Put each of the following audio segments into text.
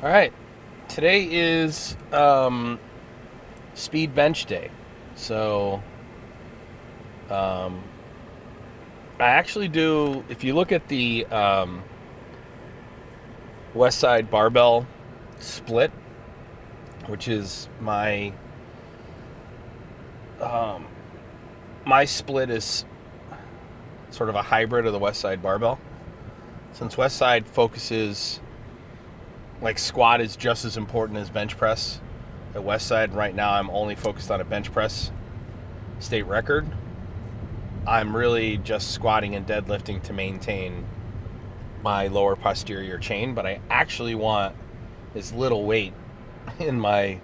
All right. Today is speed bench day. So um, I actually do, if you look at the West Side barbell split, which is um, my split is sort of a hybrid of the West Side barbell. Since West Side focuses, like squat is just as important as bench press. At West Side, right now, I'm only focused on a bench press state record. I'm really just squatting and deadlifting to maintain my lower posterior chain, but I actually want as little weight in my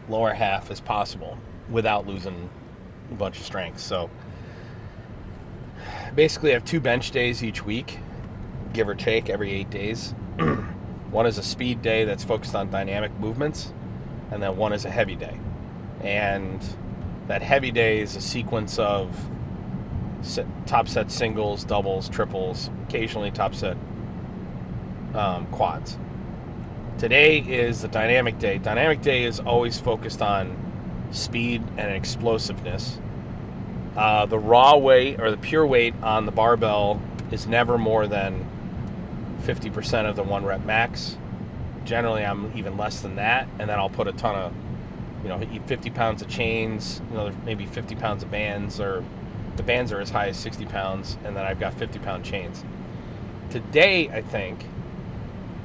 lower half as possible without losing a bunch of strength. So basically, I have two bench days each week, give or take every 8 days. One is a speed day that's focused on dynamic movements, and then one is a heavy day. And that heavy day is a sequence of top set singles, doubles, triples, occasionally top set quads. Today is the dynamic day. Dynamic day is always focused on speed and explosiveness. The raw weight or the pure weight on the barbell is never more than 50% of the 1 rep max. Generally, I'm even less than that, and then I'll put a ton of, 50 pounds of chains, maybe 50 pounds of bands, or the bands are as high as 60 pounds, and then I've got 50-pound chains. Today, I think,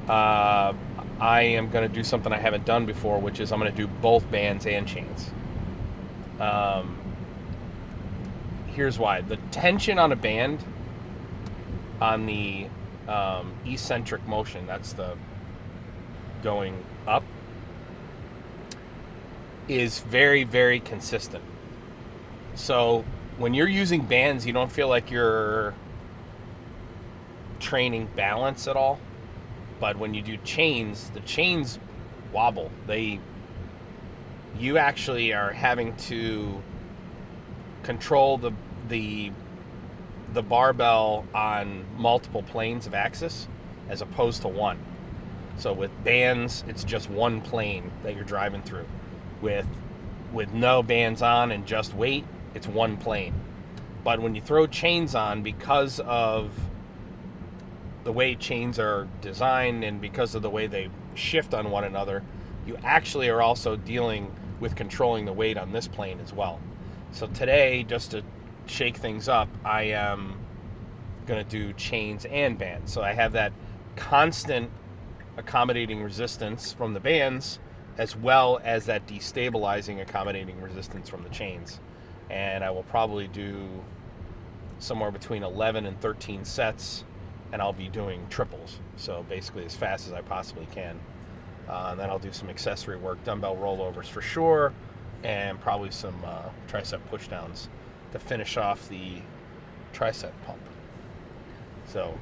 I am going to do something I haven't done before, which is I'm going to do both bands and chains. Here's why. The tension on a band on the eccentric motion, that's the going up, is very, very consistent. So when you're using bands, you don't feel like you're training balance at all. But when you do chains, the chains wobble. You actually are having to control the barbell on multiple planes of axis as opposed to one. So with bands, it's just one plane that you're driving through. With no bands on and just weight, it's one plane. But when you throw chains on, because of the way chains are designed and because of the way they shift on one another, you actually are also dealing with controlling the weight on this plane as well. So today, just to shake things up, I am going to do chains and bands. So I have that constant accommodating resistance from the bands as well as that destabilizing accommodating resistance from the chains. And I will probably do somewhere between 11 and 13 sets, and I'll be doing triples, so basically as fast as I possibly can. And then I'll do some accessory work, dumbbell rollovers for sure, and probably some tricep pushdowns to finish off the tricep pump. So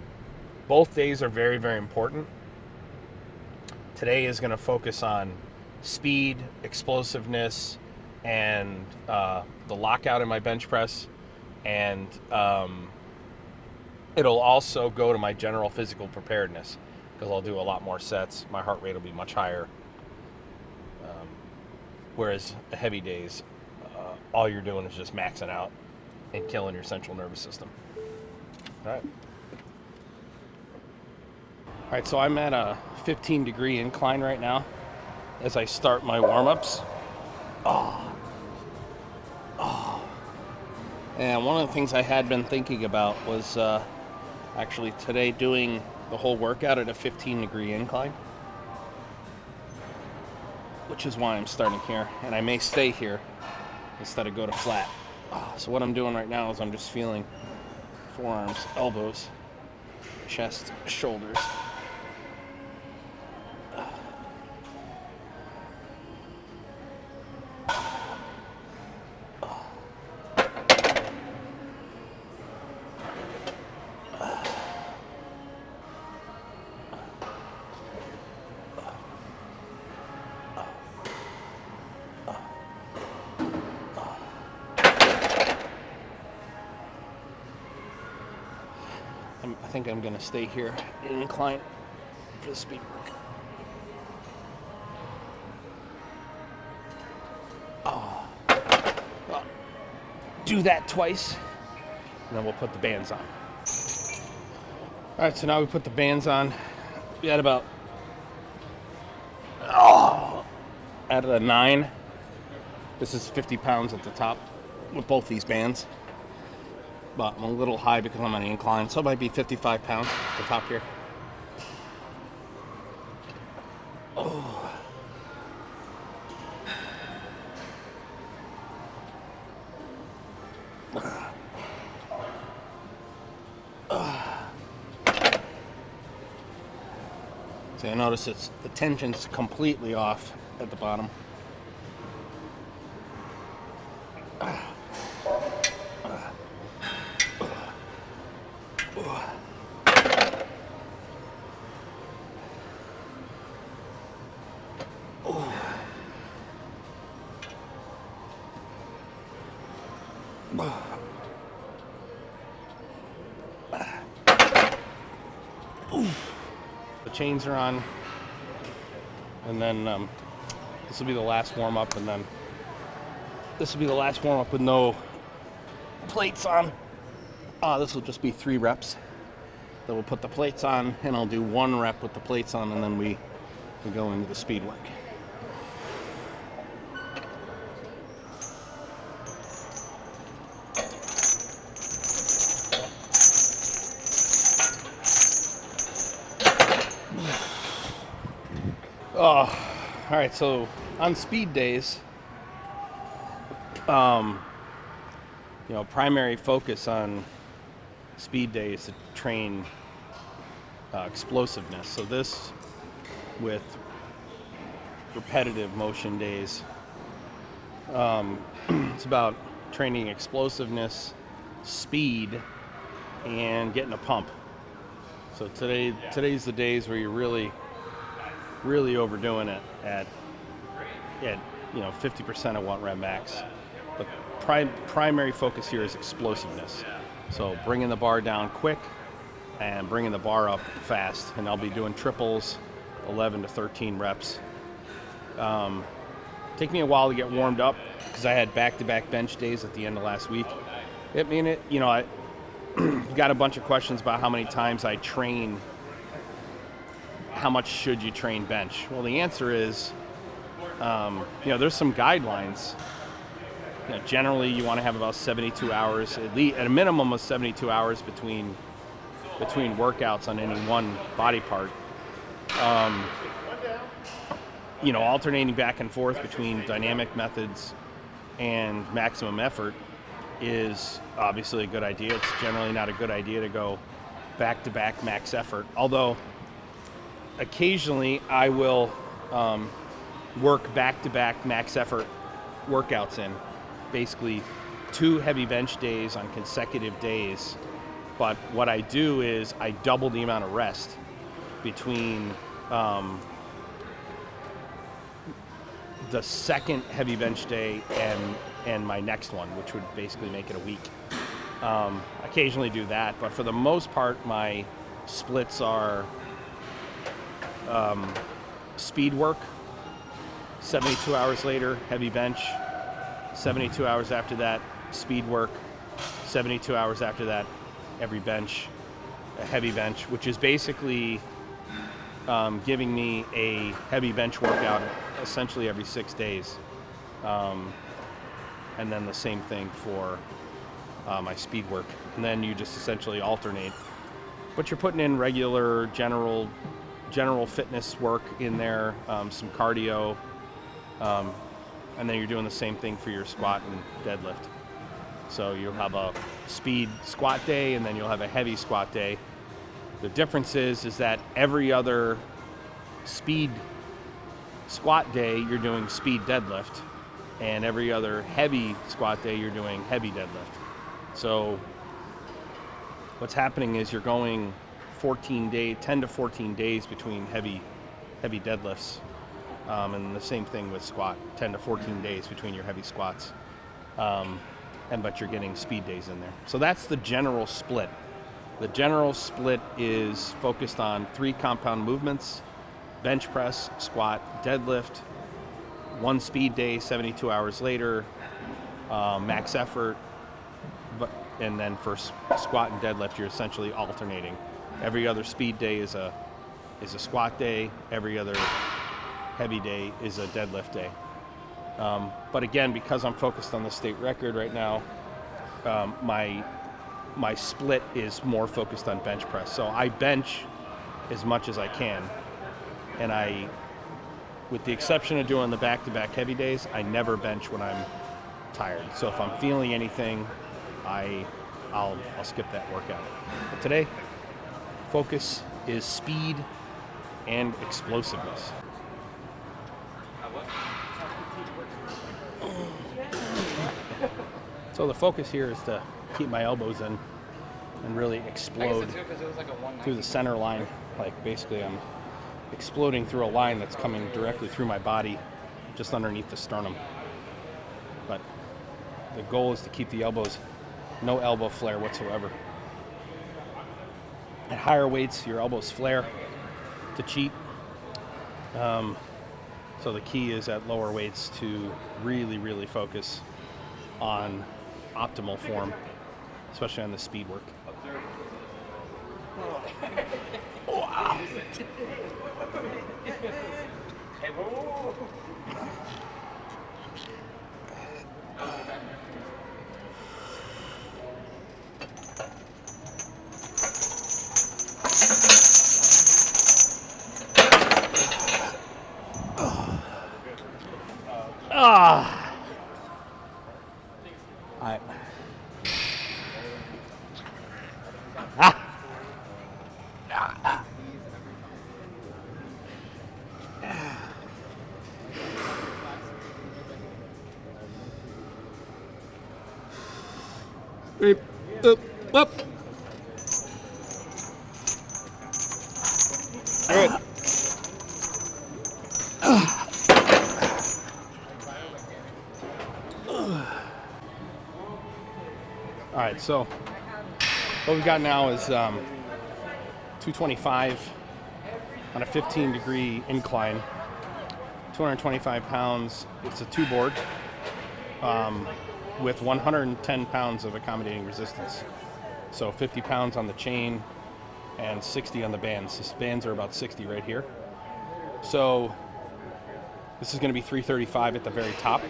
both days are very, very important. Today is going to focus on speed, explosiveness, and the lockout in my bench press, and it'll also go to my general physical preparedness because I'll do a lot more sets. My heart rate will be much higher. Whereas the heavy days, all you're doing is just maxing out and killing your central nervous system. All right. All right, so I'm at a 15-degree incline right now as I start my warm-ups. And one of the things I had been thinking about was actually today doing the whole workout at a 15-degree incline, which is why I'm starting here, and I may stay here instead of go to flat. So what I'm doing right now is I'm just feeling forearms, elbows, chest, shoulders. I think I'm going to stay here in incline for the speed work. do that twice, and then we'll put the bands on. All right, so now we put the bands on. We had about, out of the 9, this is 50 pounds at the top with both these bands. But I'm a little high because I'm on an incline, so it might be 55 pounds at the top here. Oh. So you notice the tension's completely off at the bottom. The chains are on, and then this will be the last warm up, and then this will be the last warm up with no plates on. This will just be 3 reps. Then we'll put the plates on, and I'll do 1 rep with the plates on, and then we go into the speed work. All right, so on speed days, primary focus on speed days to train explosiveness. So this with repetitive motion days, it's about training explosiveness, speed, and getting a pump. So today's the days where you're really overdoing it at 50% of 1 rep max. The primary focus here is explosiveness. So bringing the bar down quick and bringing the bar up fast. And I'll be doing triples, 11 to 13 reps. Take me a while to get warmed up because I had back-to-back bench days at the end of last week. I got a bunch of questions about how many times I train. How much should you train bench? Well, the answer is, there's some guidelines. Generally, you want to have about 72 hours, at a minimum of 72 hours between workouts on any one body part. Alternating back and forth between dynamic methods and maximum effort is obviously a good idea. It's generally not a good idea to go back-to-back max effort, although occasionally I will work back-to-back max effort workouts in, basically 2 heavy bench days on consecutive days. But what I do is I double the amount of rest between the second heavy bench day and my next one, which would basically make it a week. Occasionally do that, but for the most part, my splits are speed work, 72 hours later, heavy bench, 72 hours after that, speed work, 72 hours after that, every bench, a heavy bench, which is basically giving me a heavy bench workout essentially every 6 days. And then the same thing for my speed work. And then you just essentially alternate. But you're putting in regular general fitness work in there, some cardio, and then you're doing the same thing for your squat and deadlift. So you'll have a speed squat day, and then you'll have a heavy squat day. The difference is that every other speed squat day, you're doing speed deadlift, and every other heavy squat day, you're doing heavy deadlift. So what's happening is you're going 10 to 14 days between heavy deadlifts, and the same thing with squat, 10 to 14 days between your heavy squats, but you're getting speed days in there. So that's the general split. The general split is focused on 3 compound movements: bench press, squat, deadlift, 1 speed day, 72 hours later, max effort, and then for squat and deadlift, you're essentially alternating. Every other speed day is a squat day. Every other heavy day is a deadlift day. But again, because I'm focused on the state record right now, my split is more focused on bench press. So I bench as much as I can, and with the exception of doing the back-to-back heavy days, I never bench when I'm tired. So if I'm feeling anything, I'll skip that workout. But today, focus is speed and explosiveness. So the focus here is to keep my elbows in and really explode through the center line. Like basically I'm exploding through a line that's coming directly through my body, just underneath the sternum. But the goal is to keep the elbows, no elbow flare whatsoever. At higher weights, your elbows flare to cheat. So the key is at lower weights to really, really focus on optimal form, especially on the speed work. Wow. Up. Good. All right, so what we've got now is 225 on a 15-degree incline, 225 pounds. It's a two-board with 110 pounds of accommodating resistance. So 50 pounds on the chain and 60 on the bands. The bands are about 60 right here. So this is going to be 335 at the very top.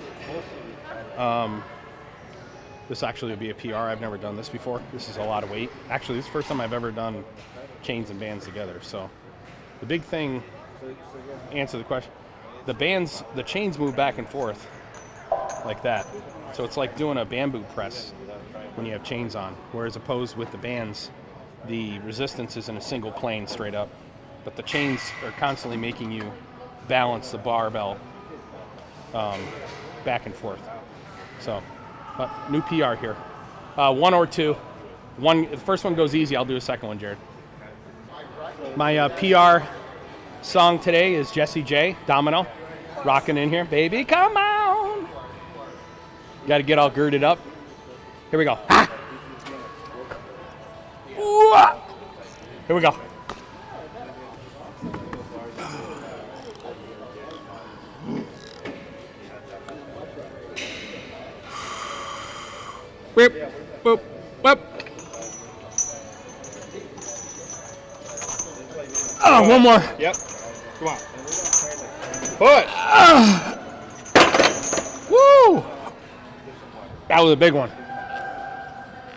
This actually would be a PR. I've never done this before. This is a lot of weight. Actually, this is the first time I've ever done chains and bands together. So the big thing, answer the question, the chains move back and forth like that. So it's like doing a bamboo press when you have chains on, whereas opposed with the bands, the resistance is in a single plane straight up, but the chains are constantly making you balance the barbell back and forth. So, but new PR here. One or two. The first one goes easy. I'll do a second one, Jared. My PR song today is Jessie J, Domino, rocking in here. Baby, come on. Got to get all girded up. Here we go. Ah. Here we go. Whip, whip, whip. Oh, one more. Yep. Come on. Push. Woo! That was a big one.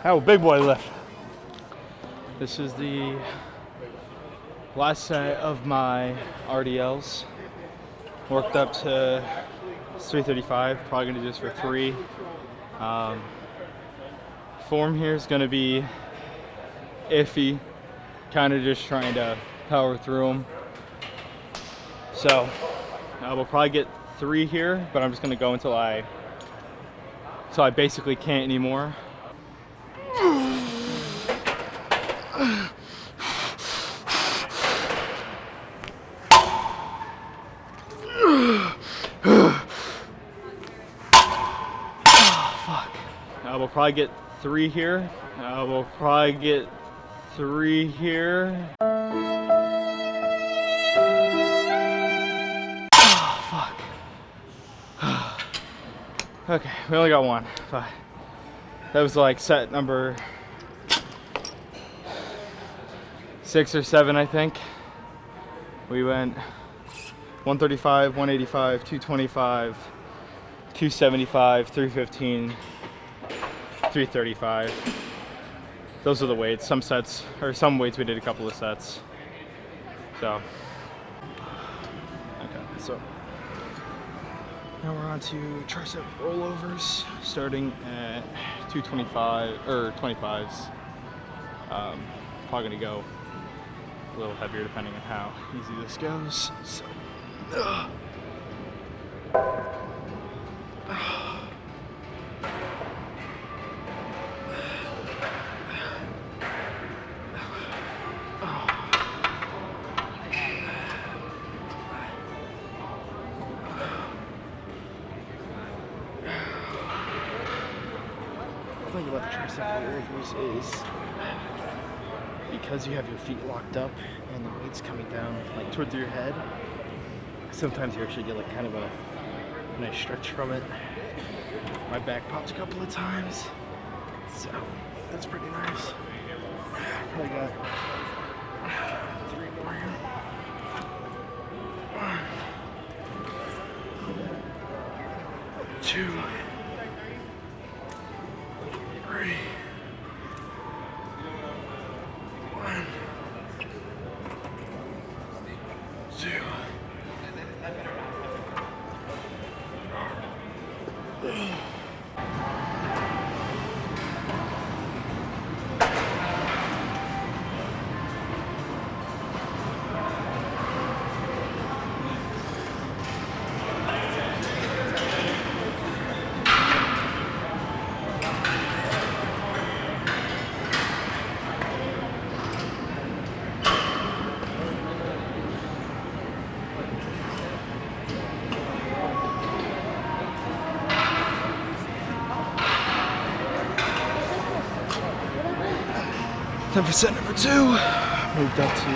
That was a big boy lift. This is the last set of my RDLs. Worked up to 335. Probably gonna do this for 3. Form here is gonna be iffy. Kind of just trying to power through them. So we'll probably get 3 here, but I'm just gonna go until I basically can't anymore. We'll probably get 3 here. We'll probably get 3 here. Fuck. Okay, we only got 1, but that was like set number 6 or 7, I think. We went 135, 185, 225, 275, 315, 335. Those are the weights. Some sets, or some weights we did a couple of sets. So, okay, so now we're on to tricep rollovers, starting at 225, or 25s. Probably gonna go a little heavier depending on how easy this goes. So, the thing about the tricep rollovers is because you have your feet locked up and the weight's coming down like towards your head, sometimes you actually get like kind of a nice stretch from it. My back popped a couple of times, so that's pretty nice. Probably got 3 more here. 1, 2, 3. 1, 2. Time for set number 2. Moved up to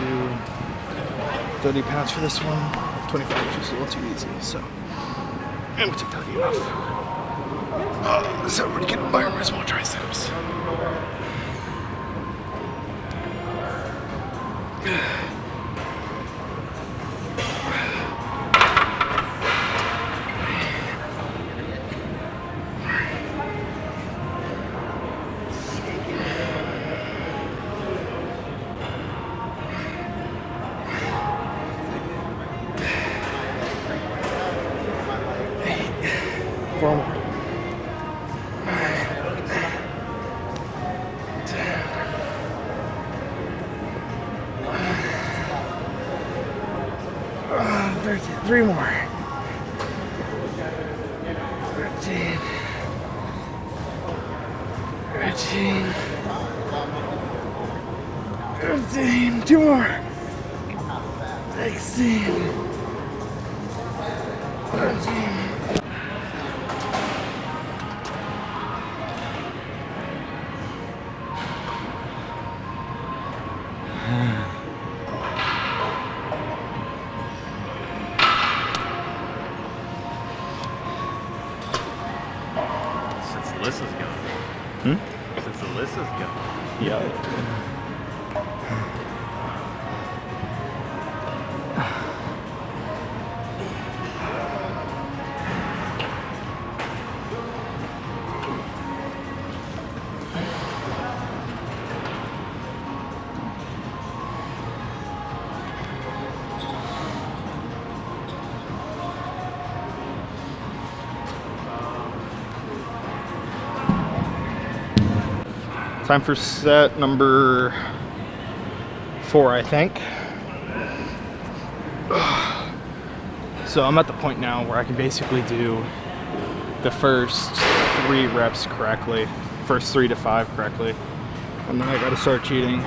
30 pounds for this one. 25 was just a little too easy, so. And we took that weight off. So we're gonna get by our small triceps. Four more. 3 more. 13. 13. 15. 2 more. 16. 17. Since the list is going. Since the list is going. Yeah. Time for set number 4, I think. So I'm at the point now where I can basically do the first 3 reps correctly, first 3 to 5 correctly, and then I gotta start cheating.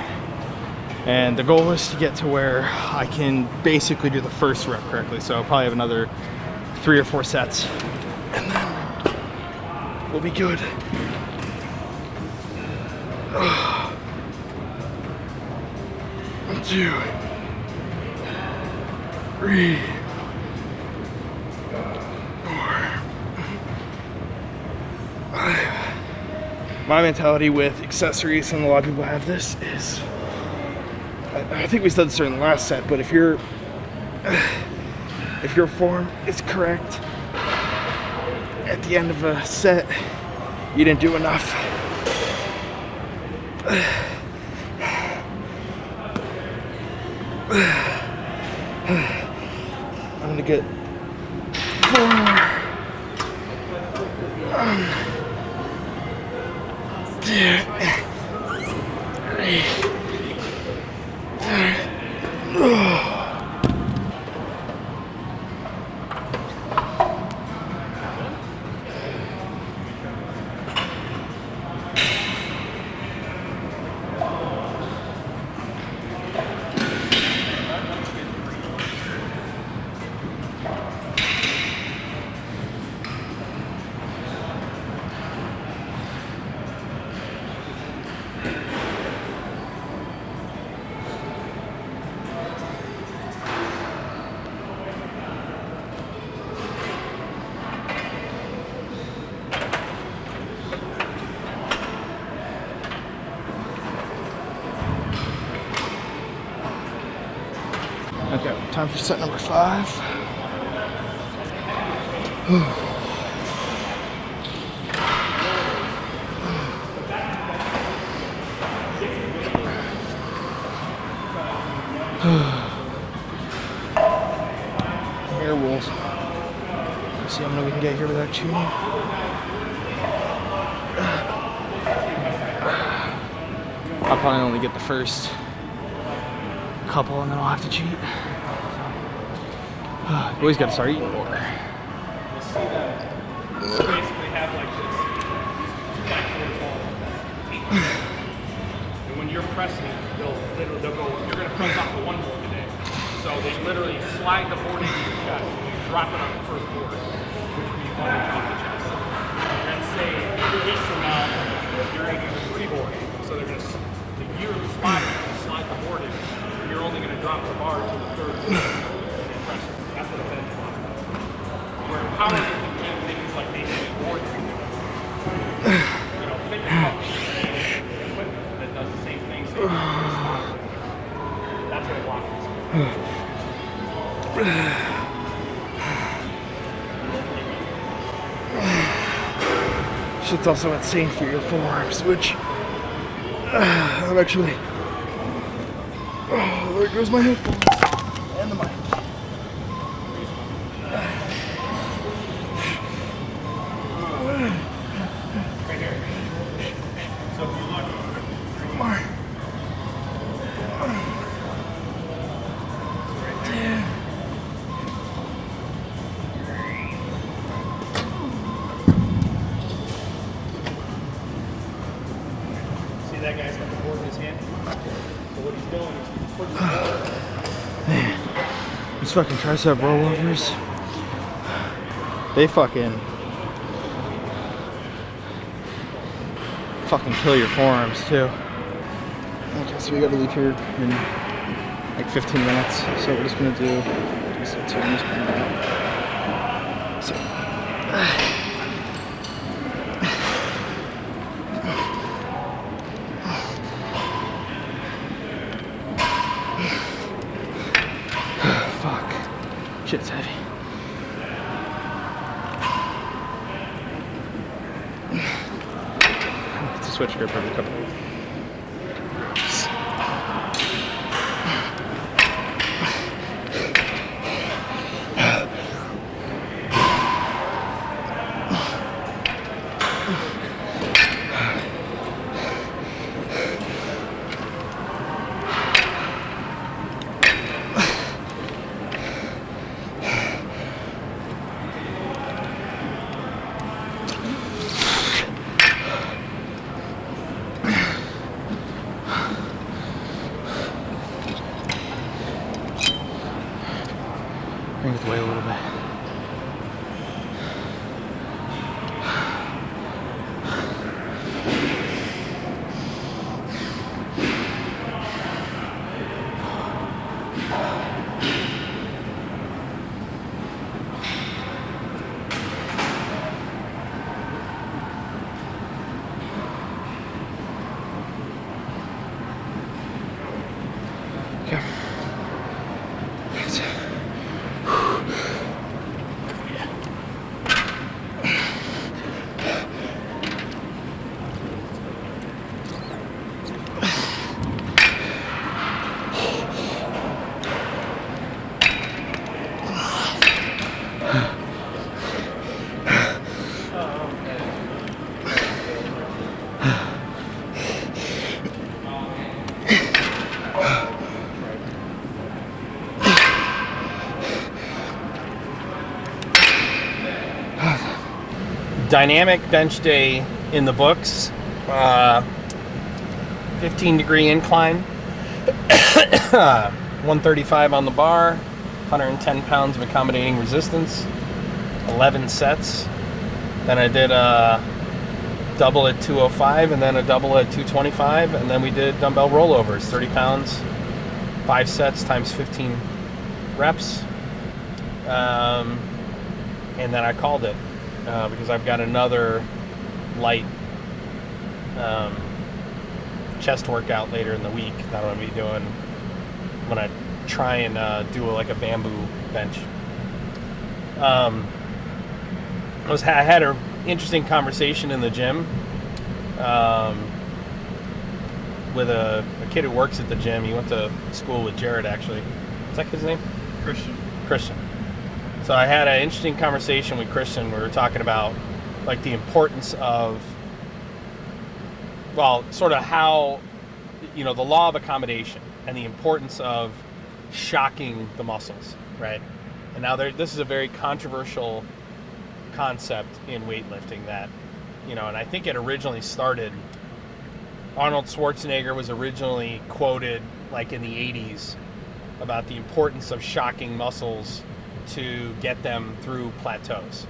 And the goal is to get to where I can basically do the first rep correctly. So I'll probably have another 3 or 4 sets, and then we'll be good. 1, 2, 3, 4, 5, my mentality with accessories, and a lot of people have this, is I think we said this during the last set, but if your form is correct at the end of a set, you didn't do enough. I'm gonna get 4. 2, 3. Okay, time for set number 5. Air rolls. Let's see how many we can get here without cheating. I'll probably only get the first couple and then I'll have to cheat. You always gotta start eating more. You'll see them basically have like this, these platforms all and when you're pressing, they'll go, you're gonna press off the one board today. So they literally slide the board into your chest and you drop it on the first board, which would be 1 inch off the chest. And say, in case from now, you're gonna do the 3 board. So they're gonna, you're the spotter, you're gonna slide the board in, and you're only gonna drop the bar to the 3rd board. That's what a bench is. Where power lifting gym things like making boards, fitness equipment that does the same thing. That's what a block is. Shit's also insane for your forearms, which I'm actually. Oh, there goes my headphones and the mic. right here. So if you look, More. see that guy's got the board in his hand? So what he's doing is he's putting the board. Man, these fucking tricep rollovers, they fucking kill your forearms too. Okay, so we gotta leave here in like 15 minutes. So we're just gonna do just 2 minutes. So. Fuck. Shit's heavy. It's a switch grip every couple of weeks. Bring it away a little bit. Okay. Dynamic bench day in the books. 15-degree incline. 135 on the bar. 110 pounds of accommodating resistance. 11 sets. Then I did a double at 205 and then a double at 225. And then we did dumbbell rollovers. 30 pounds. 5 sets times 15 reps. And then I called it. Because I've got another light chest workout later in the week that I'm going to be doing. I'm going to try and do like a bamboo bench. I had an interesting conversation in the gym with a kid who works at the gym. He went to school with Jared, actually. Is that his name? Christian. So I had an interesting conversation with Christian. We were talking about like the importance of, well, sort of how, the law of accommodation and the importance of shocking the muscles, right? And now this is a very controversial concept in weightlifting that, and I think it originally started, Arnold Schwarzenegger was originally quoted like in the 80s about the importance of shocking muscles to get them through plateaus.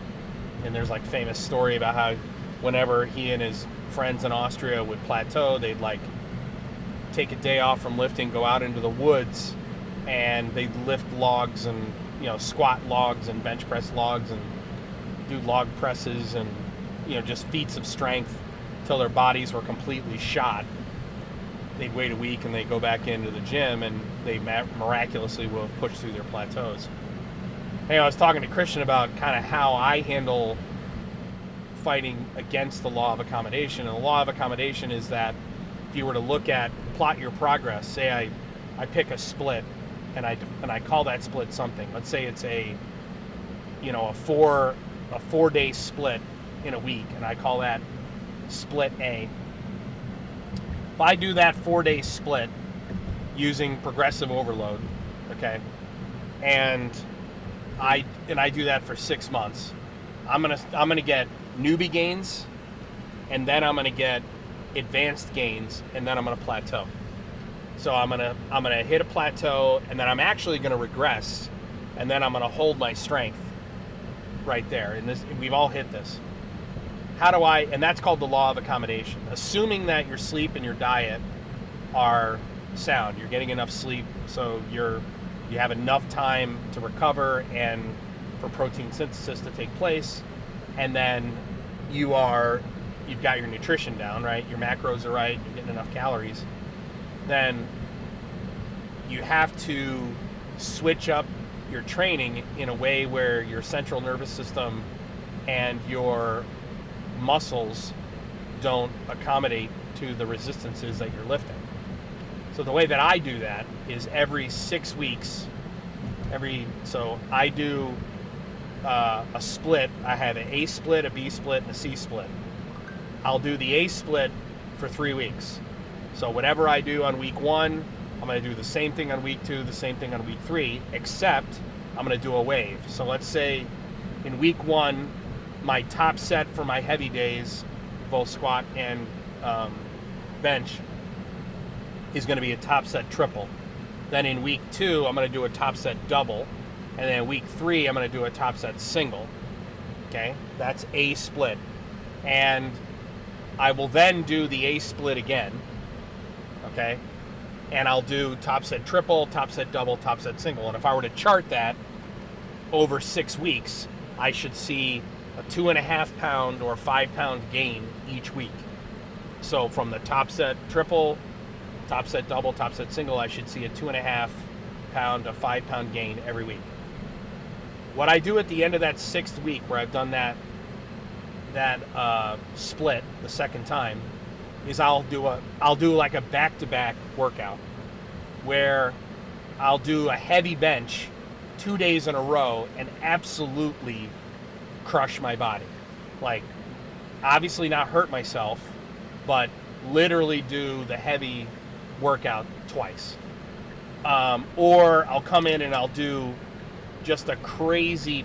And there's like famous story about how whenever he and his friends in Austria would plateau, they'd like take a day off from lifting, go out into the woods, and they'd lift logs and squat logs and bench press logs and do log presses and just feats of strength till their bodies were completely shot. They'd wait a week and they'd go back into the gym and they miraculously will push through their plateaus. Hey, I was talking to Christian about kind of how I handle fighting against the law of accommodation. And the law of accommodation is that if you were to plot your progress, say I pick a split and I call that split something. Let's say it's a 4-day split in a week, and I call that split A. If I do that 4-day split using progressive overload, okay, and I do that for 6 months, I'm gonna get newbie gains, and then I'm gonna get advanced gains, and then I'm gonna plateau. So I'm gonna hit a plateau, and then I'm actually gonna regress, and then I'm gonna hold my strength right there. And we've all hit this. And that's called the law of accommodation. Assuming that your sleep and your diet are sound, you're getting enough sleep, so you have enough time to recover and for protein synthesis to take place, and then you've got your nutrition down, right? Your macros are right, you're getting enough calories. Then you have to switch up your training in a way where your central nervous system and your muscles don't accommodate to the resistances that you're lifting. So the way that I do that is every 6 weeks, so I do a split. I have an A split, a B split, and a C split. I'll do the A split for 3 weeks. So whatever I do on week 1, I'm going to do the same thing on week 2, the same thing on week 3, except I'm going to do a wave. So let's say in week 1, my top set for my heavy days, both squat and bench, is going to be a top set triple. Then in week 2, I'm going to do a top set double. And then week 3, I'm going to do a top set single. Okay, that's A split. And I will then do the A split again. Okay, and I'll do top set triple, top set double, top set single. And if I were to chart that over 6 weeks, I should see a 2.5 pound or 5 pound gain each week. So from the top set triple, top set double, top set single, I should see a 2.5 pound to 5 pound gain every week. What I do at the end of that 6th week, where I've done that split the second time, is I'll do like a back-to-back workout where I'll do a heavy bench 2 days in a row and absolutely crush my body. Like, obviously not hurt myself, but literally do the heavy workout twice. Or I'll come in and I'll do just a crazy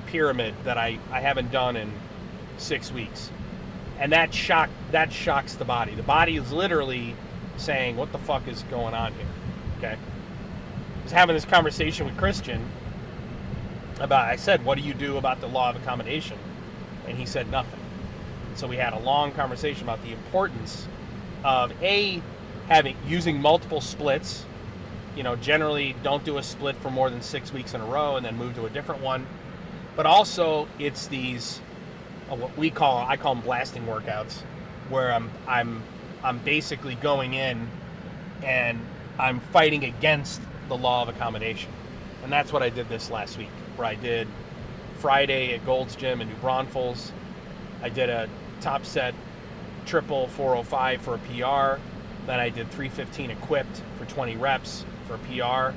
pyramid that I haven't done in 6 weeks. And that shocks the body. The body is literally saying, what the fuck is going on here? Okay? I was having this conversation with Christian about, I said, what do you do about the law of accommodation? And he said nothing. So we had a long conversation about the importance of using multiple splits. Generally don't do a split for more than 6 weeks in a row and then move to a different one. But also it's these what I call them blasting workouts, where I'm basically going in and I'm fighting against the law of accommodation. And that's what I did this last week, where I did Friday at Gold's Gym in New Braunfels. I did a top set triple 405 for a PR. Then I did 315 equipped for 20 reps for a PR.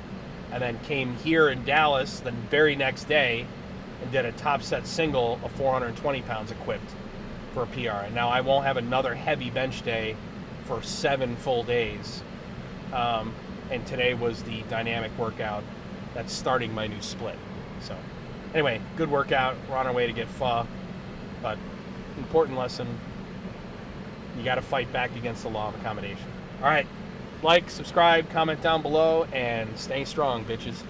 And then came here in Dallas the very next day and did a top set single of 420 pounds equipped for a PR. And now I won't have another heavy bench day for 7 full days. And today was the dynamic workout that's starting my new split. So anyway, good workout. We're on our way to get pho. But important lesson, you got to fight back against the law of accommodation. All right, like, subscribe, comment down below, and stay strong, bitches.